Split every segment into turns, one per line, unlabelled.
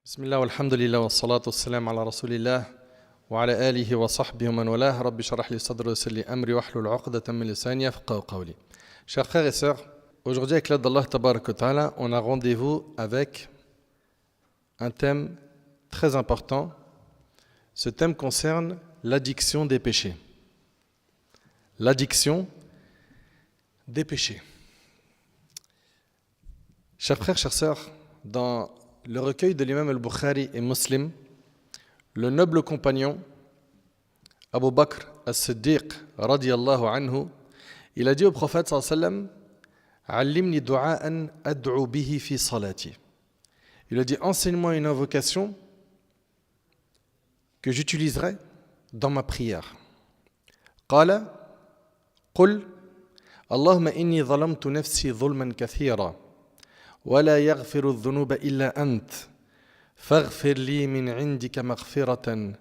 بسم الله والحمد لله والصلاة والسلام على رسول الله وعلى آله وصحبه ومن والاه رب اشرح لي صدري ويسر لي أمري واحلل عقدة من لساني يفقهوا قولي. Chers frères et sœurs, aujourd'hui avec l'aide d'Allah Tabarak wa Ta'ala, on a rendez-vous avec un thème très important. Ce thème concerne l'addiction des péchés. L'addiction des péchés. Chers frères, chères sœurs, dans le recueil de l'imam al-Bukhari et Muslim, le noble compagnon Abu Bakr as-Siddiq radiyallahu anhu, il a dit au prophète sallallahu alayhi wa sallam, Allimni du'a'an ad'u bihi fi salati. Il a dit, enseigne-moi une invocation que j'utiliserai dans ma prière. Qala qul Allahumma inni zalamtu nafsi zulman kathira ولا يغفر الذنوب إلا أنت فاغفر لي من عندك مغفرة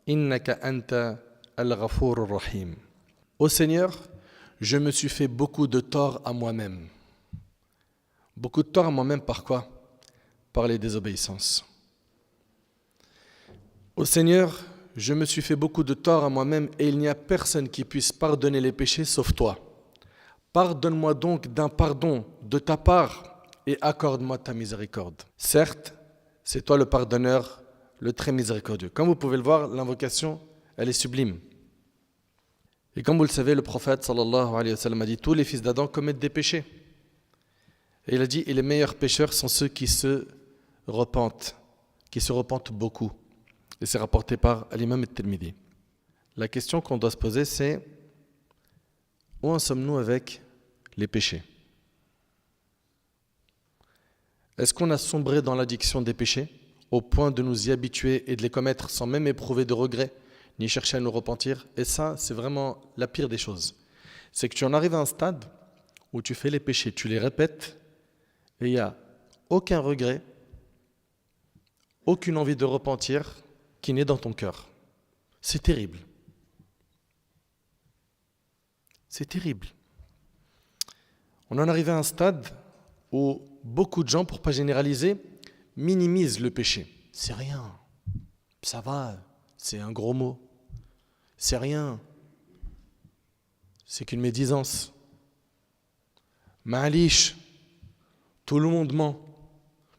إنك أنت الغفور الرحيم. Ô Seigneur, je me suis fait beaucoup de tort à moi-même. Beaucoup de tort à moi-même par quoi? Par les désobéissances. Ô Seigneur, je me suis fait beaucoup de tort à moi-même et il n'y a personne qui puisse pardonner les péchés sauf toi. Pardonne-moi donc d'un pardon de ta part et accorde-moi ta miséricorde. Certes, c'est toi le pardonneur, le très miséricordieux. Comme vous pouvez le voir, l'invocation, elle est sublime. Et comme vous le savez, le prophète sallallahu alayhi wa sallam a dit, tous les fils d'Adam commettent des péchés. Et il a dit, et les meilleurs pécheurs sont ceux qui se repentent beaucoup. Et c'est rapporté par l'imam al-Tirmidhi. La question qu'on doit se poser, c'est, où en sommes-nous avec les péchés? Est-ce qu'on a sombré dans l'addiction des péchés au point de nous y habituer et de les commettre sans même éprouver de regret ni chercher à nous repentir? Et ça, c'est vraiment la pire des choses. C'est que tu en arrives à un stade où tu fais les péchés, tu les répètes et il n'y a aucun regret, aucune envie de repentir qui naît dans ton cœur. C'est terrible. C'est terrible. On en arrive à un stade où beaucoup de gens, pour ne pas généraliser, minimisent le péché. C'est rien, ça va, c'est un gros mot. C'est rien, c'est qu'une médisance. Ma'alish, tout le monde ment.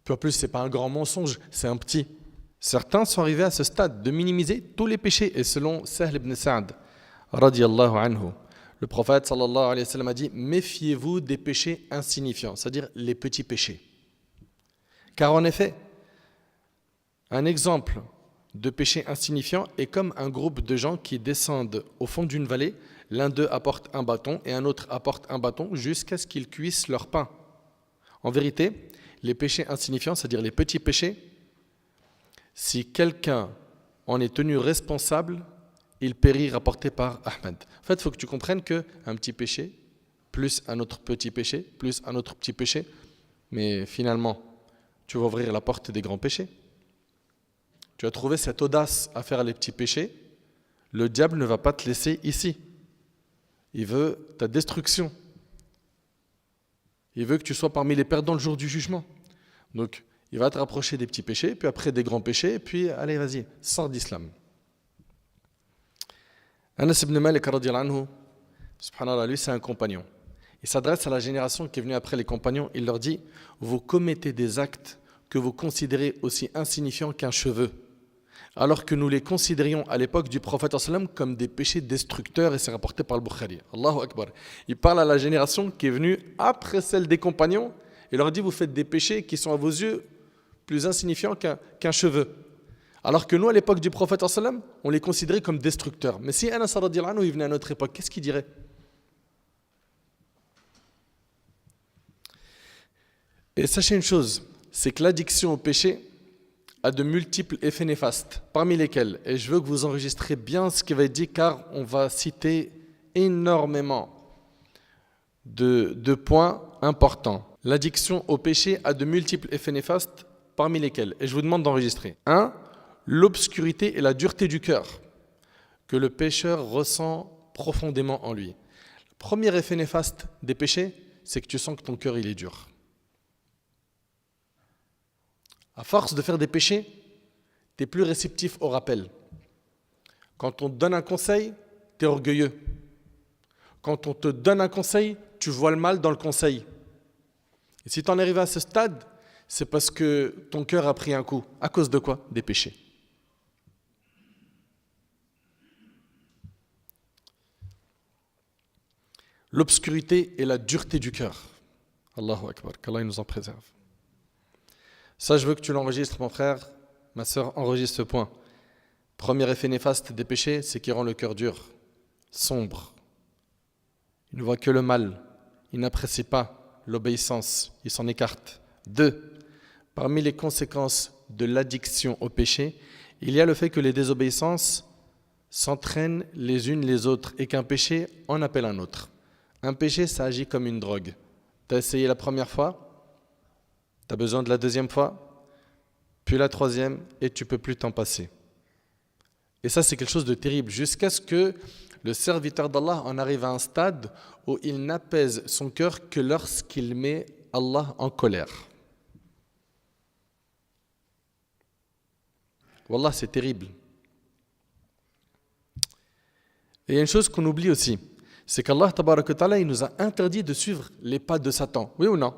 Puis en plus, ce n'est pas un grand mensonge, c'est un petit. Certains sont arrivés à ce stade de minimiser tous les péchés. Et selon Sahl ibn Sa'd, radiyallahu anhu, le prophète sallallahu alayhi wa sallam a dit, méfiez-vous des péchés insignifiants, c'est-à-dire les petits péchés. Car en effet, un exemple de péché insignifiant est comme un groupe de gens qui descendent au fond d'une vallée, l'un d'eux apporte un bâton et un autre apporte un bâton jusqu'à ce qu'ils cuisent leur pain. En vérité, les péchés insignifiants, c'est-à-dire les petits péchés, si quelqu'un en est tenu responsable, il périt, rapporté par Ahmed. En fait, il faut que tu comprennes qu'un petit péché, plus un autre petit péché, plus un autre petit péché, mais finalement, tu vas ouvrir la porte des grands péchés. Tu as trouvé cette audace à faire les petits péchés, le diable ne va pas te laisser ici. Il veut ta destruction. Il veut que tu sois parmi les perdants le jour du jugement. Donc, il va te rapprocher des petits péchés, puis après des grands péchés, puis allez, vas-y, sors d'islam. Anas ibn Malik radiyallahu anhu, subhanallah, lui c'est un compagnon. Il s'adresse à la génération qui est venue après les compagnons, il leur dit, vous commettez des actes que vous considérez aussi insignifiants qu'un cheveu, alors que nous les considérions à l'époque du prophète sallam comme des péchés destructeurs, et c'est rapporté par le Bukhari. Allahu Akbar. Il parle à la génération qui est venue après celle des compagnons, et leur dit, vous faites des péchés qui sont à vos yeux plus insignifiants qu'un cheveu. Alors que nous, à l'époque du prophète, on les considérait comme destructeurs. Mais si Anas radiyallahu anhu, il venait à notre époque, qu'est-ce qu'il dirait? Et sachez une chose, c'est que l'addiction au péché a de multiples effets néfastes, parmi lesquels, et je veux que vous enregistrez bien ce qui va être dit, car on va citer énormément de points importants. L'addiction au péché a de multiples effets néfastes, parmi lesquels, et je vous demande d'enregistrer. 1. L'obscurité et la dureté du cœur que le pécheur ressent profondément en lui. Le premier effet néfaste des péchés, c'est que tu sens que ton cœur il est dur. À force de faire des péchés, tu es plus réceptif au rappel. Quand on te donne un conseil, tu es orgueilleux. Quand on te donne un conseil, tu vois le mal dans le conseil. Et si tu en arrives à ce stade, c'est parce que ton cœur a pris un coup. À cause de quoi? Des péchés. L'obscurité et la dureté du cœur. Allahu Akbar, qu'Allah nous en préserve. Ça, je veux que tu l'enregistres, mon frère, ma sœur, enregistre ce point. Premier effet néfaste des péchés, c'est qu'il rend le cœur dur, sombre. Il ne voit que le mal. Il n'apprécie pas l'obéissance. Il s'en écarte. 2. Parmi les conséquences de l'addiction au péché, il y a le fait que les désobéissances s'entraînent les unes les autres et qu'un péché en appelle un autre. Un péché, ça agit comme une drogue. Tu as essayé la première fois, tu as besoin de la deuxième fois, puis la troisième, et tu ne peux plus t'en passer. Et ça, c'est quelque chose de terrible, jusqu'à ce que le serviteur d'Allah en arrive à un stade où il n'apaise son cœur que lorsqu'il met Allah en colère. Wallah, c'est terrible. Et il y a une chose qu'on oublie aussi, c'est qu'Allah tabaraka ta'ala, il nous a interdit de suivre les pas de Satan. Oui ou non?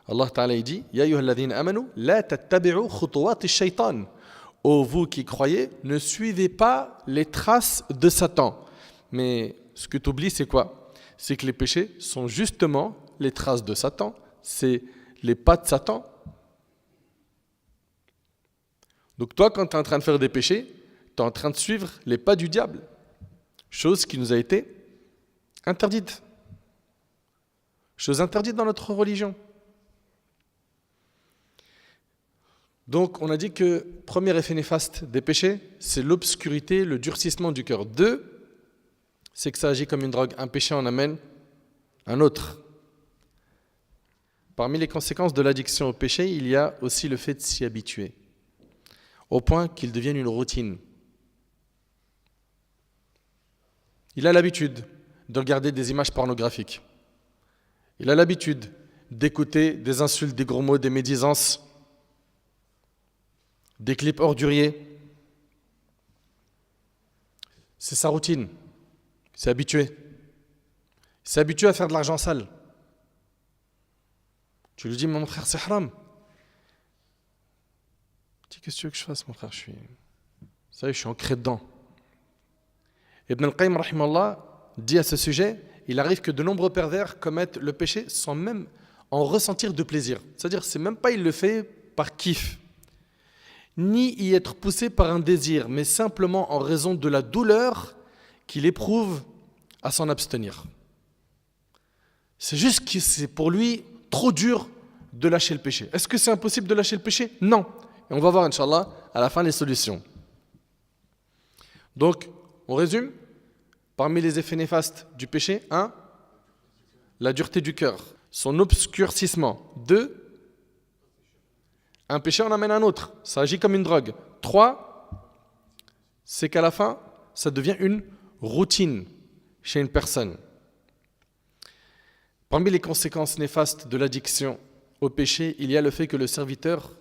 Allah ta'ala il dit Ya ayyuhalladhina amanu la tattabi'u khutuwati shaytan. Ô vous qui croyez, ne suivez pas les traces de Satan. Mais ce que tu oublies, c'est quoi? C'est que les péchés sont justement les traces de Satan, c'est les pas de Satan. Donc toi, quand tu es en train de faire des péchés, tu es en train de suivre les pas du diable. Chose qui nous a été interdite. Chose interdite dans notre religion. Donc on a dit que premier effet néfaste des péchés, c'est l'obscurité, le durcissement du cœur. 2, c'est que ça agit comme une drogue. Un péché en amène un autre. Parmi les conséquences de l'addiction au péché, il y a aussi le fait de s'y habituer, au point qu'il devienne une routine. Il a l'habitude de regarder des images pornographiques. Il a l'habitude d'écouter des insultes, des gros mots, des médisances, des clips orduriers. C'est sa routine. Il s'est habitué. Il s'est habitué à faire de l'argent sale. Tu lui dis, mon frère, c'est haram. Tu dis, qu'est-ce que tu veux que je fasse, mon frère? Ça y est, je suis ancré dedans. Ibn al-Qayyim, rahimallah, dit à ce sujet, il arrive que de nombreux pervers commettent le péché sans même en ressentir de plaisir. C'est-à-dire, c'est même pas il le fait par kiff, ni y être poussé par un désir, mais simplement en raison de la douleur qu'il éprouve à s'en abstenir. C'est juste que c'est pour lui trop dur de lâcher le péché. Est-ce que c'est impossible de lâcher le péché? Non. Et on va voir, Inch'Allah, à la fin les solutions. Donc, on résume. Parmi les effets néfastes du péché, 1, la dureté du cœur, son obscurcissement. 2, un péché en amène un autre, ça agit comme une drogue. 3, c'est qu'à la fin, ça devient une routine chez une personne. Parmi les conséquences néfastes de l'addiction au péché, il y a le fait que le serviteur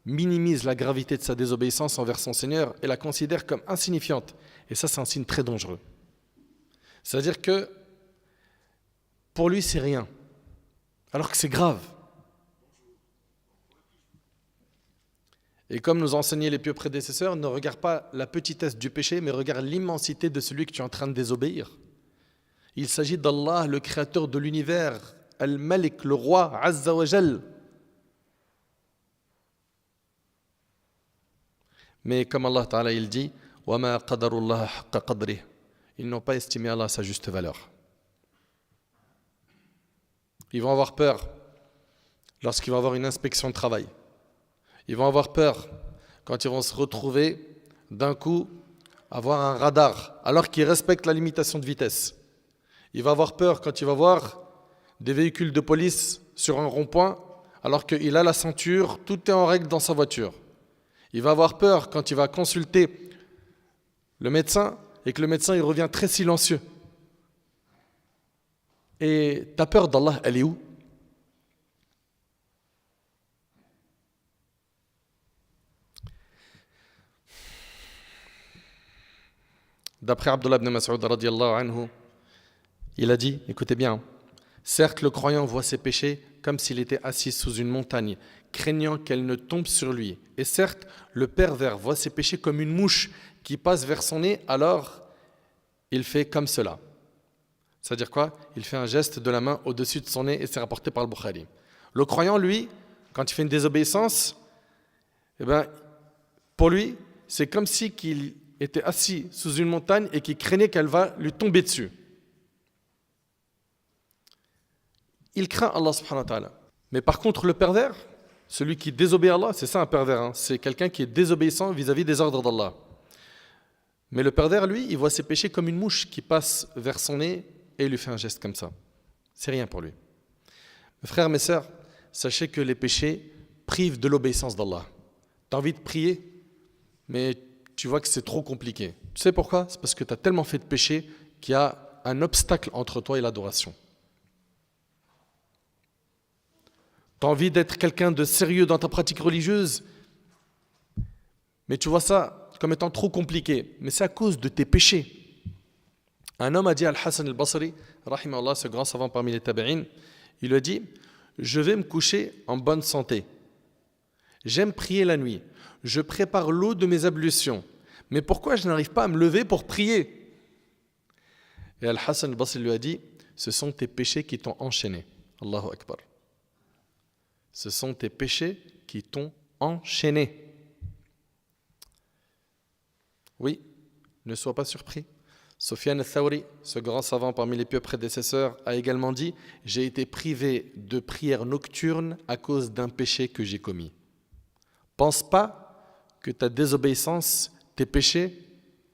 minimise la gravité de sa désobéissance envers son Seigneur et la considère comme insignifiante. Et ça, c'est un signe très dangereux. C'est-à-dire que pour lui, c'est rien, alors que c'est grave. Et comme nous enseignaient les pieux prédécesseurs, ne regarde pas la petitesse du péché, mais regarde l'immensité de celui que tu es en train de désobéir. Il s'agit d'Allah, le créateur de l'univers, Al-Malik, le roi, Azza wa Jal. Mais comme Allah Ta'ala il dit, وَمَا قَدَرُ اللَّهَ حَقَّ قَدْرِهِ. Ils n'ont pas estimé Allah à sa juste valeur. Ils vont avoir peur lorsqu'ils vont avoir une inspection de travail. Ils vont avoir peur quand ils vont se retrouver d'un coup avoir un radar alors qu'ils respectent la limitation de vitesse. Il va avoir peur quand il va voir des véhicules de police sur un rond-point alors qu'il a la ceinture, tout est en règle dans sa voiture. Il va avoir peur quand il va consulter le médecin et que le médecin il revient très silencieux. Et ta peur d'Allah, elle est où? D'après Abdullah ibn Mas'ud radiyallahu anhu, il a dit, écoutez bien, certes le croyant voit ses péchés comme s'il était assis sous une montagne, craignant qu'elle ne tombe sur lui. Et certes, le pervers voit ses péchés comme une mouche qui passe vers son nez, alors il fait comme cela. C'est-à-dire quoi? Il fait un geste de la main au-dessus de son nez et c'est rapporté par le Bukhari. Le croyant, lui, quand il fait une désobéissance, eh ben, pour lui, c'est comme si qu'il était assis sous une montagne et qu'il craignait qu'elle va lui tomber dessus. Il craint Allah subhanahu wa ta'ala. Mais par contre, le pervers, celui qui désobéit à Allah, c'est ça un pervers, hein, c'est quelqu'un qui est désobéissant vis-à-vis des ordres d'Allah. Mais le pervers, lui, il voit ses péchés comme une mouche qui passe vers son nez et il lui fait un geste comme ça. C'est rien pour lui. Mes frères, mes sœurs, sachez que les péchés privent de l'obéissance d'Allah. Tu as envie de prier, mais tu vois que c'est trop compliqué. Tu sais pourquoi? C'est parce que tu as tellement fait de péchés qu'il y a un obstacle entre toi et l'adoration. Tu as envie d'être quelqu'un de sérieux dans ta pratique religieuse, mais tu vois ça comme étant trop compliqué. Mais c'est à cause de tes péchés. Un homme a dit à Al-Hassan al-Basri, rahimahullah, ce grand savant parmi les tabi'in, il lui a dit, je vais me coucher en bonne santé. J'aime prier la nuit. Je prépare l'eau de mes ablutions. Mais pourquoi je n'arrive pas à me lever pour prier? Et Al-Hassan al-Basri lui a dit, ce sont tes péchés qui t'ont enchaîné. Allahu Akbar. Ce sont tes péchés qui t'ont enchaîné. Oui, ne sois pas surpris. Sufyan al-Thawri, ce grand savant parmi les pieux prédécesseurs, a également dit « J'ai été privé de prières nocturnes à cause d'un péché que j'ai commis. » Pense pas que ta désobéissance, tes péchés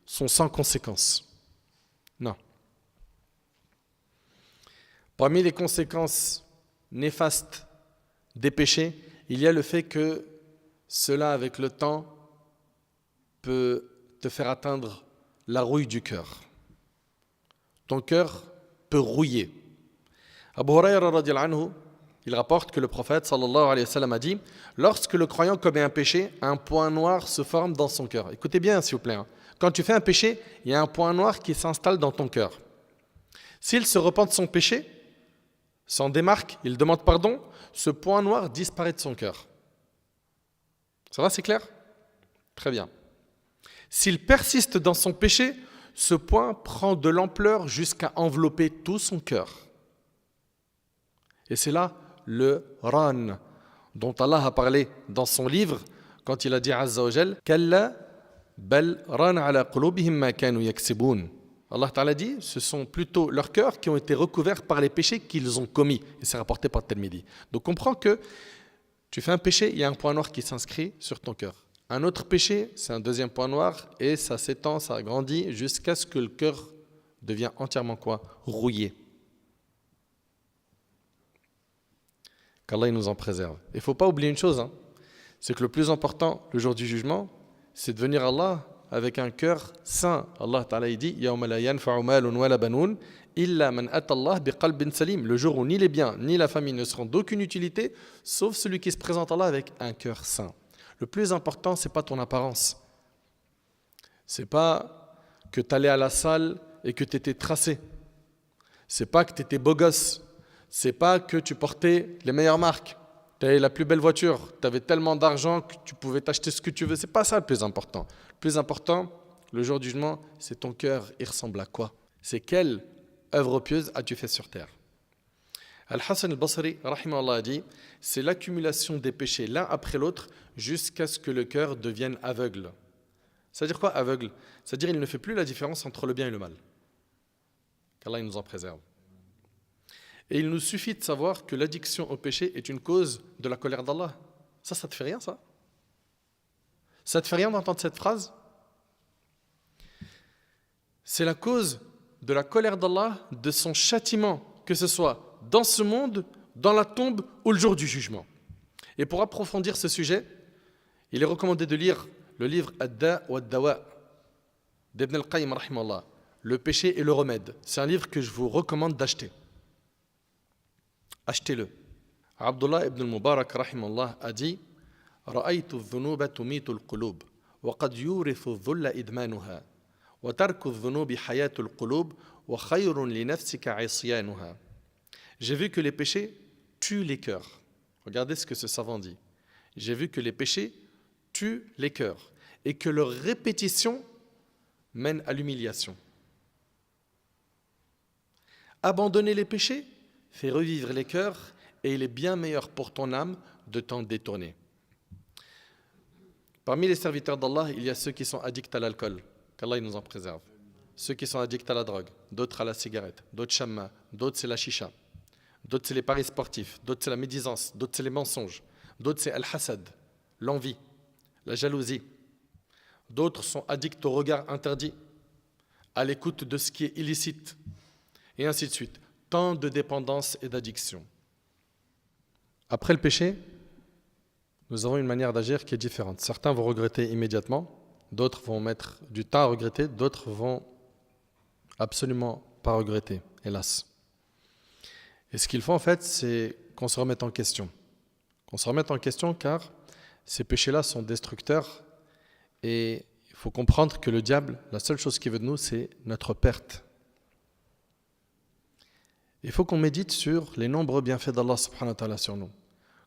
sont sans conséquence. Non. Parmi les conséquences néfastes des péchés, il y a le fait que cela, avec le temps, peut te faire atteindre la rouille du cœur. Ton cœur peut rouiller. Abu Hurayra radiyallahu anhu, il rapporte que le prophète sallallahu alayhi wa sallam a dit « Lorsque le croyant commet un péché, un point noir se forme dans son cœur. » Écoutez bien s'il vous plaît. Quand tu fais un péché, il y a un point noir qui s'installe dans ton cœur. S'il se repent de son péché, s'en démarque, il demande pardon, ce point noir disparaît de son cœur. Ça va, c'est clair? Très bien. S'il persiste dans son péché, ce point prend de l'ampleur jusqu'à envelopper tout son cœur. Et c'est là le ran dont Allah a parlé dans son livre quand il a dit Azza wa Jal Kalla bal ran ala qulubihim ma kanu yaksibun. Allah Ta'ala dit ce sont plutôt leurs cœurs qui ont été recouverts par les péchés qu'ils ont commis. Et c'est rapporté par Tirmidhi. Donc comprends que tu fais un péché, il y a un point noir qui s'inscrit sur ton cœur. Un autre péché, c'est un deuxième point noir et ça s'étend, ça grandit jusqu'à ce que le cœur devienne entièrement quoi? Rouillé. Qu'Allah nous en préserve. Il ne faut pas oublier une chose, c'est que le plus important, le jour du jugement, c'est de venir à Allah avec un cœur sain. Allah Ta'ala dit يَوْمَ لَا يَنْفَعُ مَالٌ وَلَا بَنُونَ إِلَّا مَنْ أَتَى اللَّهَ بِقَلْبٍ سَلِيمٍ. Le jour où ni les biens ni la famille ne seront d'aucune utilité, sauf celui qui se présente à Allah avec un cœur sain. Le plus important, ce n'est pas ton apparence. Ce n'est pas que tu allais à la salle et que tu étais tracé. Ce n'est pas que tu étais beau gosse. Ce n'est pas que tu portais les meilleures marques. Tu avais la plus belle voiture. Tu avais tellement d'argent que tu pouvais t'acheter ce que tu veux. Ce n'est pas ça le plus important. Le plus important, le jour du jugement, c'est ton cœur. Il ressemble à quoi? C'est quelle œuvre pieuse as-tu fait sur terre? Al-Hassan al-Basri, rahimahullah, a dit c'est l'accumulation des péchés l'un après l'autre jusqu'à ce que le cœur devienne aveugle. C'est-à-dire quoi aveugle? C'est-à-dire il ne fait plus la différence entre le bien et le mal. Qu'Allah nous en préserve. Et il nous suffit de savoir que l'addiction au péché est une cause de la colère d'Allah. Ça te fait rien, ça? Ça te fait rien d'entendre cette phrase? C'est la cause de la colère d'Allah, de son châtiment, que ce soit dans ce monde, dans la tombe ou le jour du jugement. Et pour approfondir ce sujet, il est recommandé de lire le livre Ad-Da wa Ad-Dawa d'Ibn al-Qayyim rahimahullah, Le péché et le remède. C'est un livre que je vous recommande d'acheter. Achetez-le. Abdullah ibn al-Mubarak rahimahullah a dit رأيت الذنوب تميت القلوب وقد يورث الذل إدمانها وَتَرْكُ الذُّنُوبِ حَيَاةُ الْقُلُوبِ وَخَيْرٌ لِنَفْسِكَ عِصْيَانُهَا. J'ai vu que les péchés tuent les cœurs. Regardez ce que ce savant dit. J'ai vu que les péchés tuent les cœurs et que leur répétition mène à l'humiliation. Abandonner les péchés fait revivre les cœurs et il est bien meilleur pour ton âme de t'en détourner. Parmi les serviteurs d'Allah, il y a ceux qui sont addicts à l'alcool, qu'Allah nous en préserve. Ceux qui sont addicts à la drogue, d'autres à la cigarette, d'autres chamma, d'autres c'est la chicha, d'autres c'est les paris sportifs, d'autres c'est la médisance, d'autres c'est les mensonges, d'autres c'est al-hasad, l'envie, la jalousie. D'autres sont addicts au regard interdit, à l'écoute de ce qui est illicite, et ainsi de suite. Tant de dépendance et d'addiction. Après le péché, nous avons une manière d'agir qui est différente. Certains vont regretter immédiatement, d'autres vont mettre du temps à regretter, d'autres vont absolument pas regretter, hélas. Et ce qu'il faut en fait, c'est qu'on se remette en question. Qu'on se remette en question car ces péchés-là sont destructeurs et il faut comprendre que le diable, la seule chose qu'il veut de nous, c'est notre perte. Il faut qu'on médite sur les nombreux bienfaits d'Allah subhanahu wa ta'ala sur nous.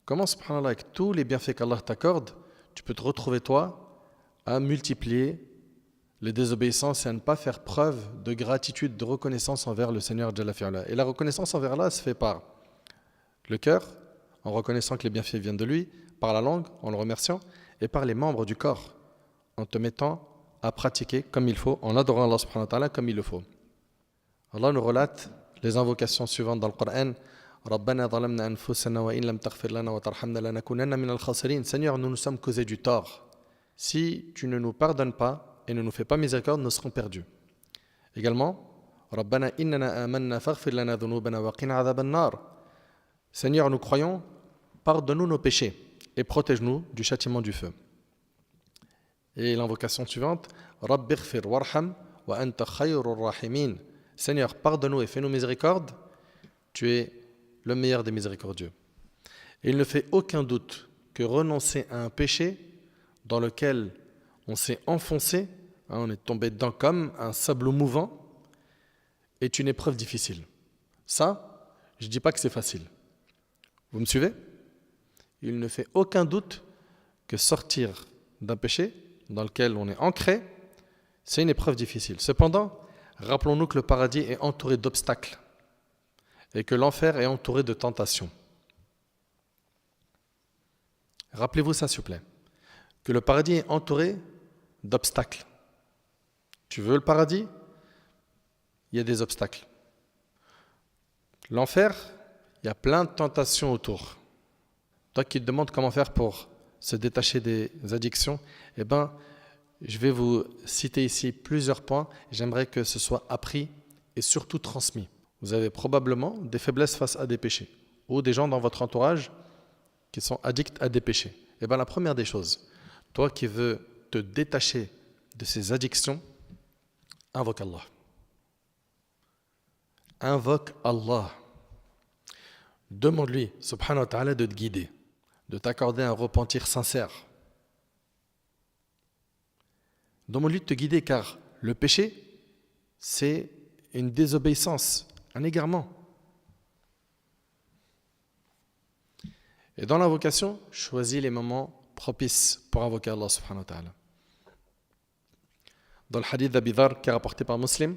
Comment subhanallah, avec tous les bienfaits qu'Allah t'accorde, tu peux te retrouver toi à multiplier les désobéissances et à ne pas faire preuve de gratitude, de reconnaissance envers le Seigneur Jalla fi'ala. Et la reconnaissance envers Allah se fait par le cœur, en reconnaissant que les bienfaits viennent de lui, par la langue, en le remerciant, et par les membres du corps, en te mettant à pratiquer comme il faut, en adorant Allah subhanahu wa ta'ala comme il le faut. Allah nous relate les invocations suivantes dans le Coran. رَبَّنَا ظَلَمْنَا أَنفُسَنَا وَإِن لَمْ تَغْفِرْ لَنَا وَتَرْحَمْنَا لَنَكُونَنَّ مِنَ الْخَاسِرِينَ. Seigneur, nous nous sommes causés du tort. Si tu ne nous pardonnes pas et ne nous fais pas miséricorde, nous serons perdus. Également, رَبَّنَا إِنَّنَا آمَنَّا فَاغْفِرْ لَنَا ذُنُوبَنَا وَقِنَا عَذَابَ النَّارِ. Seigneur, nous croyons, pardonne-nous nos péchés et protège-nous du châtiment du feu. Et l'invocation suivante, رَبِّ اغْفِرْ وَارْحَمْ وَأَنْتَ خَيْرُ الرَّاحِمِينَ. Seigneur, pardonne-nous et fais-nous miséricorde, tu es le meilleur des miséricordieux. Et il ne fait aucun doute que renoncer à un péché dans lequel on s'est enfoncé, on est tombé dedans comme un sable mouvant, est une épreuve difficile. Ça, je ne dis pas que c'est facile. Vous me suivez? Il ne fait aucun doute que sortir d'un péché dans lequel on est ancré, c'est une épreuve difficile. Cependant, rappelons-nous que le paradis est entouré d'obstacles et que l'enfer est entouré de tentations. Rappelez-vous ça, s'il vous plaît. Que le paradis est entouré d'obstacles. Tu veux le paradis? Il y a des obstacles. L'enfer, il y a plein de tentations autour. Toi qui te demandes comment faire pour se détacher des addictions, eh bien, je vais vous citer ici plusieurs points. J'aimerais que ce soit appris et surtout transmis. Vous avez probablement des faiblesses face à des péchés ou des gens dans votre entourage qui sont addicts à des péchés. Eh bien, la première des choses, toi qui veux te détacher de ces addictions, invoque Allah. Invoque Allah. Demande-lui, subhanahu wa ta'ala, de te guider, de t'accorder un repentir sincère. Demande-lui de te guider car le péché, c'est une désobéissance, un égarement. Et dans l'invocation, choisis les moments propices pour invoquer Allah subhanahu wa ta'ala. Dans le hadith d'Abi Dharr qui est rapporté par Muslim,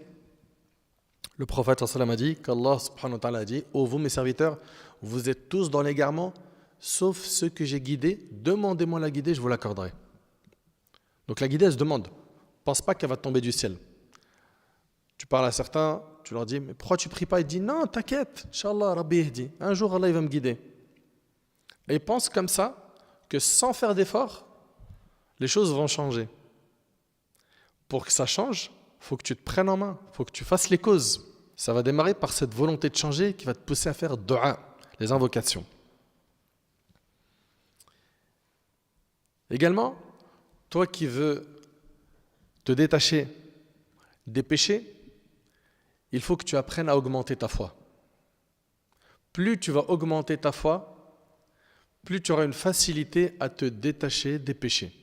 le prophète sallallahu alayhi wa sallam a dit qu'Allah subhanahu wa ta'ala a dit: ô vous mes serviteurs, vous êtes tous dans l'égarement, sauf ceux que j'ai guidés, demandez-moi la guidée, je vous l'accorderai. Donc la guidée, elle se demande. Pense pas qu'elle va tomber du ciel. Tu parles à certains, tu leur dis: mais pourquoi tu pries pas? Il dit: non, t'inquiète, Inch'Allah, Rabbi Yahdi. Un jour, Allah il va me guider. Et ils pensent comme ça que sans faire d'effort, les choses vont changer. Pour que ça change, il faut que tu te prennes en main, il faut que tu fasses les causes. Ça va démarrer par cette volonté de changer qui va te pousser à faire dua, les invocations. Également, toi qui veux te détacher des péchés, il faut que tu apprennes à augmenter ta foi. Plus tu vas augmenter ta foi, plus tu auras une facilité à te détacher des péchés.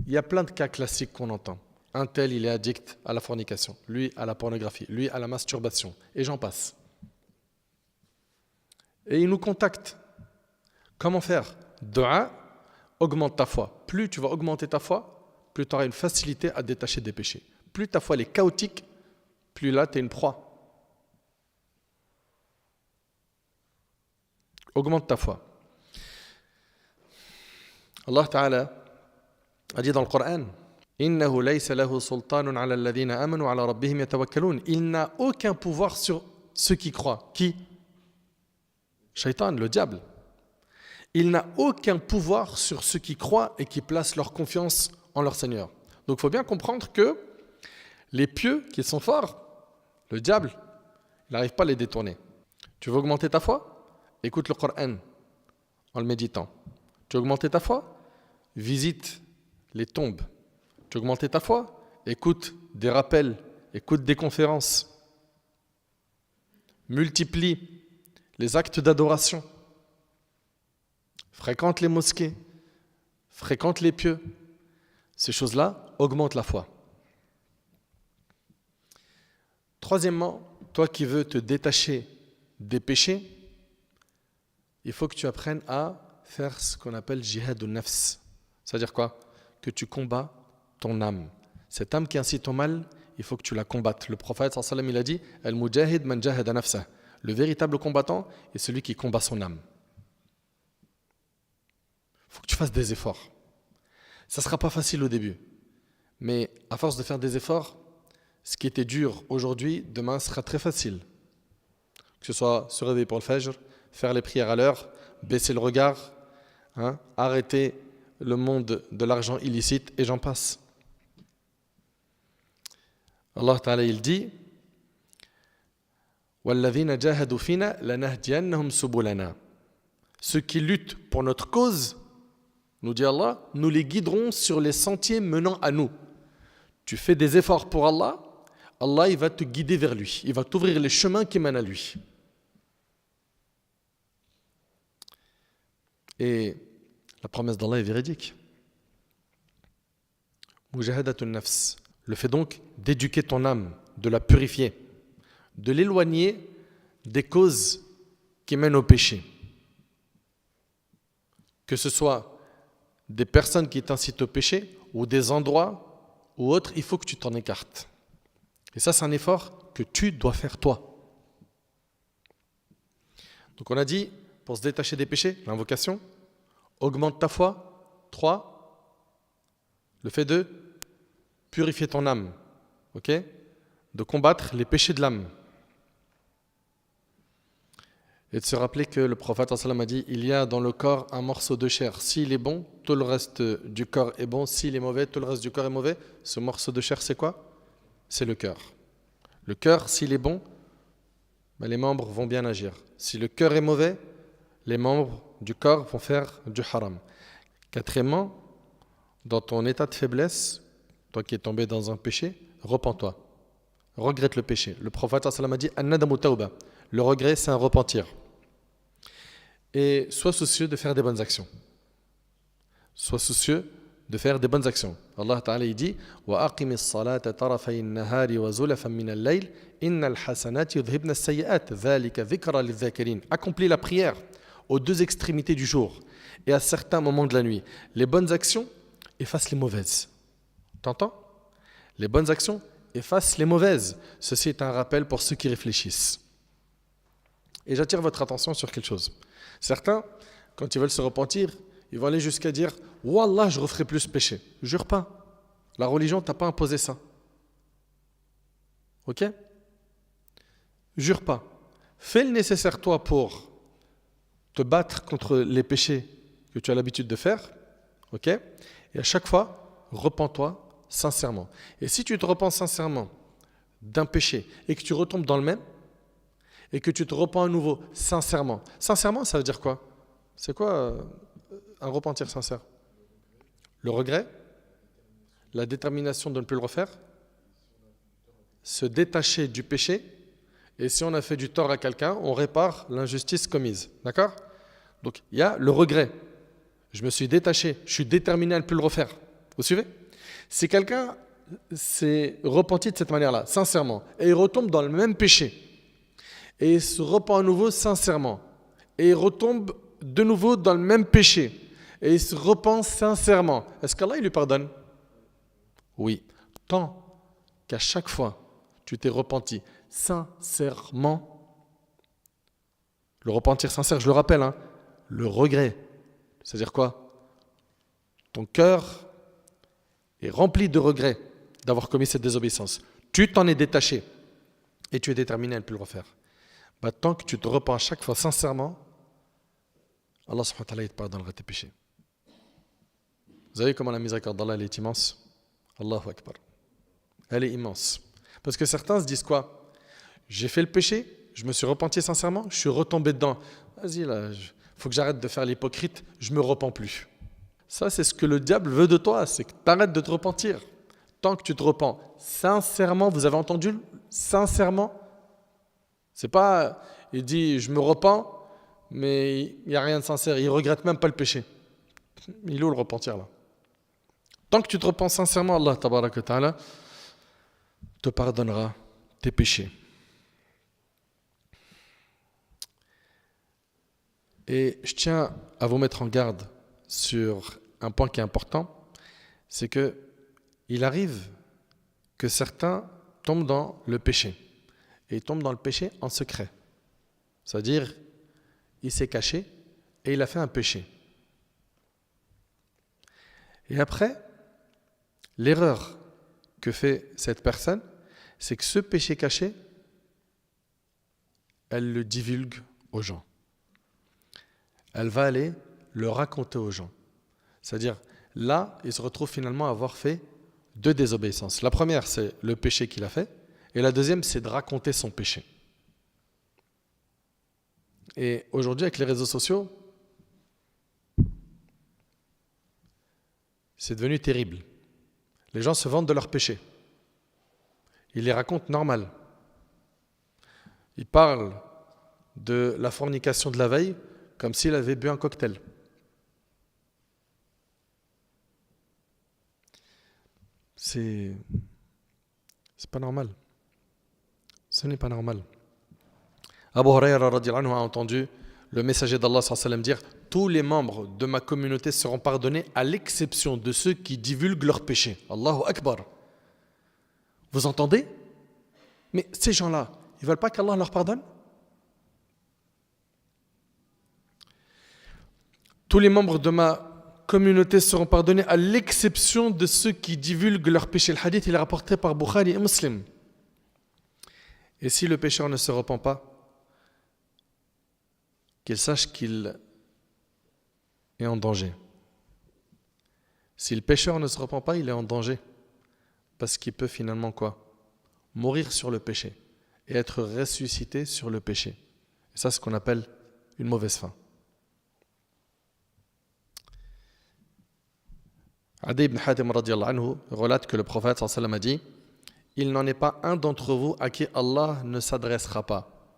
Il y a plein de cas classiques qu'on entend. Un tel, il est addict à la fornication, lui à la pornographie, lui à la masturbation, et j'en passe. Et il nous contacte. Comment faire? Dua, augmente ta foi. Plus tu vas augmenter ta foi, plus tu auras une facilité à te détacher des péchés. Plus ta foi elle est chaotique, plus là tu es une proie. Augmente ta foi. Allah Ta'ala a dit dans le Coran, إِنَّهُ لَيْسَ لَهُ سُلْطَانٌ عَلَى الَّذِينَ آمَنُوا وَعَلَى رَبِّهِمْ يَتَوَكَّلُونَ. Il n'a aucun pouvoir sur ceux qui croient. Qui? Shaitan, le diable. Il n'a aucun pouvoir sur ceux qui croient et qui placent leur confiance en leur Seigneur. Donc il faut bien comprendre que les pieux qui sont forts, le diable, il n'arrive pas à les détourner. Tu veux augmenter ta foi? Écoute le Coran en le méditant. Tu veux augmenter ta foi? Visite les tombes. Tu veux augmenter ta foi? Écoute des rappels, écoute des conférences. Multiplie les actes d'adoration. Fréquente les mosquées. Fréquente les pieux. Ces choses-là augmentent la foi. Troisièmement, toi qui veux te détacher des péchés, il faut que tu apprennes à faire ce qu'on appelle jihad al-nafs. C'est-à-dire quoi? Que tu combats ton âme. Cette âme qui incite au mal, il faut que tu la combattes. Le prophète sallallahu alayhi wa sallam, il a dit Al-mujahid man jahada nafsah. Le véritable combattant est celui qui combat son âme. Il faut que tu fasses des efforts. Ça ne sera pas facile au début. Mais à force de faire des efforts, ce qui était dur aujourd'hui, demain sera très facile. Que ce soit se réveiller pour le fajr, faire les prières à l'heure, baisser le regard, arrêter le monde de l'argent illicite et j'en passe. Allah Ta'ala il dit وَالَّذِينَ جَاهَدُوا فِينَا لَنَهْدِيَنَّهُمْ سُبُلَنَا. Ceux qui luttent pour notre cause, nous dit Allah, nous les guiderons sur les sentiers menant à nous. Tu fais des efforts pour Allah, Allah il va te guider vers lui, il va t'ouvrir les chemins qui mènent à lui. Et la promesse d'Allah est véridique. Mujahadatun nafs. Le fait donc d'éduquer ton âme, de la purifier, de l'éloigner des causes qui mènent au péché. Que ce soit des personnes qui t'incitent au péché ou des endroits ou autres, il faut que tu t'en écartes. Et ça, c'est un effort que tu dois faire toi. Donc on a dit, pour se détacher des péchés, l'invocation, augmente ta foi. 3, le fait de purifier ton âme, ok, de combattre les péchés de l'âme. Et de se rappeler que le prophète a dit, il y a dans le corps un morceau de chair. S'il est bon, tout le reste du corps est bon. S'il est mauvais, tout le reste du corps est mauvais. Ce morceau de chair, c'est quoi? C'est le cœur. Le cœur, s'il est bon, les membres vont bien agir. Si le cœur est mauvais, les membres du corps vont faire du haram. Quatrièmement, dans ton état de faiblesse, toi qui es tombé dans un péché, repens-toi. Regrette le péché. Le prophète a dit An-nadamu tawba. Le regret, c'est un repentir. Et sois soucieux de faire des bonnes actions. Sois soucieux de faire des bonnes actions. Allah Ta'ala il dit Wa aqimi as-salata tarafay an-nahari wa zulafan min al-layl innal hasanati yudhhibna as-sayyi'at dhalika dhikra lidh-dhakirin. Accomplis la prière aux deux extrémités du jour et à certains moments de la nuit. Les bonnes actions effacent les mauvaises. T'entends? Les bonnes actions effacent les mauvaises. Ceci est un rappel pour ceux qui réfléchissent. Et j'attire votre attention sur quelque chose. Certains, quand ils veulent se repentir, ils vont aller jusqu'à dire « Wallah, je referai plus péché ». Jure pas. La religion t'a pas imposé ça. Ok? Jure pas. Fais le nécessaire toi pour te battre contre les péchés que tu as l'habitude de faire. Ok? Et à chaque fois, repens-toi sincèrement. Et si tu te repens sincèrement d'un péché et que tu retombes dans le même, et que tu te repens à nouveau sincèrement. Sincèrement, ça veut dire quoi? C'est quoi un repentir sincère? Le regret? La détermination de ne plus le refaire? Se détacher du péché? Et si on a fait du tort à quelqu'un, on répare l'injustice commise. D'accord? Donc, il y a le regret. Je me suis détaché, je suis déterminé à ne plus le refaire. Vous suivez? Si quelqu'un s'est repenti de cette manière-là, sincèrement, et il retombe dans le même péché, et il se repent à nouveau sincèrement, et il retombe de nouveau dans le même péché, et il se repent sincèrement, est-ce qu'Allah il lui pardonne? Oui. Tant qu'à chaque fois, tu t'es repenti sincèrement, le repentir sincère, je le rappelle, hein, le regret, c'est-à-dire quoi? Ton cœur est rempli de regrets d'avoir commis cette désobéissance. Tu t'en es détaché et tu es déterminé à ne plus le refaire. Bah, tant que tu te repens à chaque fois sincèrement, Allah subhanahu wa ta'ala te pardonnera tes péchés. Vous savez comment la miséricorde d'Allah elle est immense? Allahu Akbar. Elle est immense. Parce que certains se disent quoi? J'ai fait le péché, je me suis repenti sincèrement, je suis retombé dedans. Vas-y là, faut que j'arrête de faire l'hypocrite, je me repens plus. Ça, c'est ce que le diable veut de toi, c'est que tu arrêtes de te repentir. Tant que tu te repens sincèrement, vous avez entendu? Sincèrement. C'est pas, il dit, je me repens, mais il n'y a rien de sincère, il ne regrette même pas le péché. Il est où le repentir là? Tant que tu te repens sincèrement, Allah tabaraka ta'ala te pardonnera tes péchés. Et je tiens à vous mettre en garde sur un point qui est important, c'est que il arrive que certains tombent dans le péché. Et ils tombent dans le péché en secret. C'est-à-dire, il s'est caché et il a fait un péché. Et après, l'erreur que fait cette personne, c'est que ce péché caché, elle le divulgue aux gens. Elle va aller le raconter aux gens. C'est-à-dire, là, il se retrouve finalement à avoir fait deux désobéissances. La première, c'est le péché qu'il a fait, et la deuxième, c'est de raconter son péché. Et aujourd'hui, avec les réseaux sociaux, c'est devenu terrible. Les gens se vantent de leurs péchés. Ils les racontent normal. Ils parlent de la fornication de la veille comme s'il avait bu un cocktail. C'est pas normal. Ce n'est pas normal. Abu Huraira radhiyallahu anhu a entendu le messager d'Allah sallallahu alayhi wa sallam dire: tous les membres de ma communauté seront pardonnés à l'exception de ceux qui divulguent leurs péchés. Allahu Akbar. Vous entendez? Mais ces gens-là, ils ne veulent pas qu'Allah leur pardonne? Tous les membres de ma communauté seront pardonnés à l'exception de ceux qui divulguent leurs péchés. Le hadith il est rapporté par Bukhari et Muslim. Et si le pécheur ne se repent pas, qu'il sache qu'il est en danger. Si le pécheur ne se repent pas, il est en danger. Parce qu'il peut finalement quoi? Mourir sur le péché et être ressuscité sur le péché. Et ça, c'est ce qu'on appelle une mauvaise fin. Adi ibn Hatim radhiyallahu anhu relate que le prophète sallallahu alayhi wa sallam a dit: il n'en est pas un d'entre vous à qui Allah ne s'adressera pas.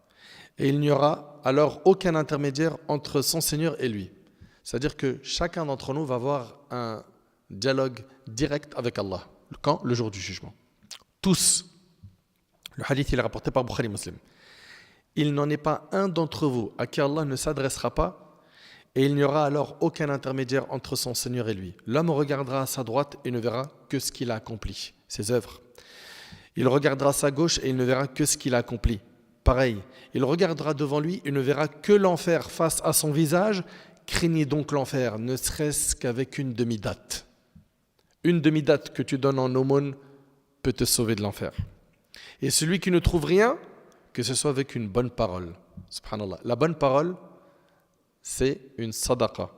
Et il n'y aura alors aucun intermédiaire entre son Seigneur et lui. C'est-à-dire que chacun d'entre nous va avoir un dialogue direct avec Allah. Quand? Le jour du jugement. Tous. Le hadith il est rapporté par Bukhari Muslim. Il n'en est pas un d'entre vous à qui Allah ne s'adressera pas, et il n'y aura alors aucun intermédiaire entre son Seigneur et lui. L'homme regardera à sa droite et ne verra que ce qu'il a accompli, ses œuvres. Il regardera à sa gauche et il ne verra que ce qu'il a accompli. Pareil, il regardera devant lui et ne verra que l'enfer face à son visage. Craignez donc l'enfer, ne serait-ce qu'avec une demi-date. Une demi-date que tu donnes en aumône peut te sauver de l'enfer. Et celui qui ne trouve rien, que ce soit avec une bonne parole. Subhanallah. La bonne parole, c'est une sadaqa.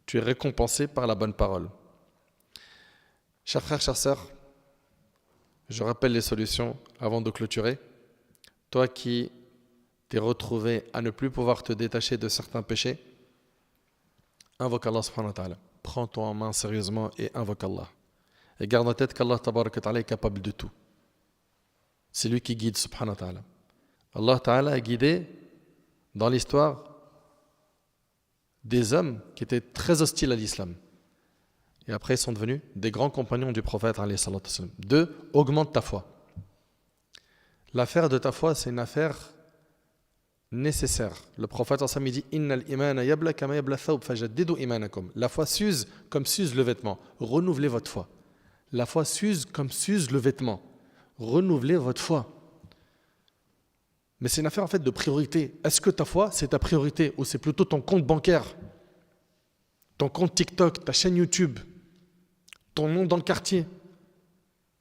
Tu es récompensé par la bonne parole. Chers frères, chères sœurs, je rappelle les solutions avant de clôturer. Toi qui t'es retrouvé à ne plus pouvoir te détacher de certains péchés, invoque Allah subhanahu wa ta'ala. Prends-toi en main sérieusement et invoque Allah. Et garde en tête qu'Allah tabaraka ta'ala est capable de tout. C'est lui qui guide subhanahu wa ta'ala. Allah ta'ala a guidé dans l'histoire des hommes qui étaient très hostiles à l'islam. Et après, ils sont devenus des grands compagnons du prophète. 2. Augmente ta foi. L'affaire de ta foi, c'est une affaire nécessaire. Le prophète il dit Innal imana yabla kama yabla thawb fajaddidu imanakum. La foi s'use comme s'use le vêtement. Renouvelez votre foi. La foi s'use comme s'use le vêtement. Renouvelez votre foi. Mais c'est une affaire en fait de priorité. Est-ce que ta foi, c'est ta priorité ou c'est plutôt ton compte bancaire, ton compte TikTok, ta chaîne YouTube, ton nom dans le quartier?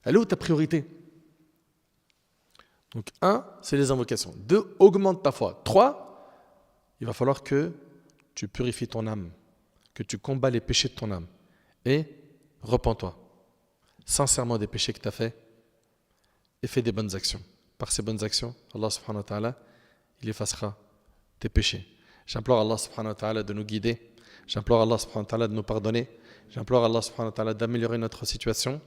Elle est où ta priorité? Donc 1, c'est les invocations. 2, augmente ta foi. 3, il va falloir que tu purifies ton âme, que tu combats les péchés de ton âme. Et repens-toi sincèrement des péchés que tu as faits et fais des bonnes actions. Par ces bonnes actions, Allah subhanahu wa ta'ala, il effacera tes péchés. J'implore Allah subhanahu wa ta'ala de nous guider. J'implore Allah subhanahu wa ta'ala de nous pardonner. J'implore Allah subhanahu wa ta'ala d'améliorer notre situation.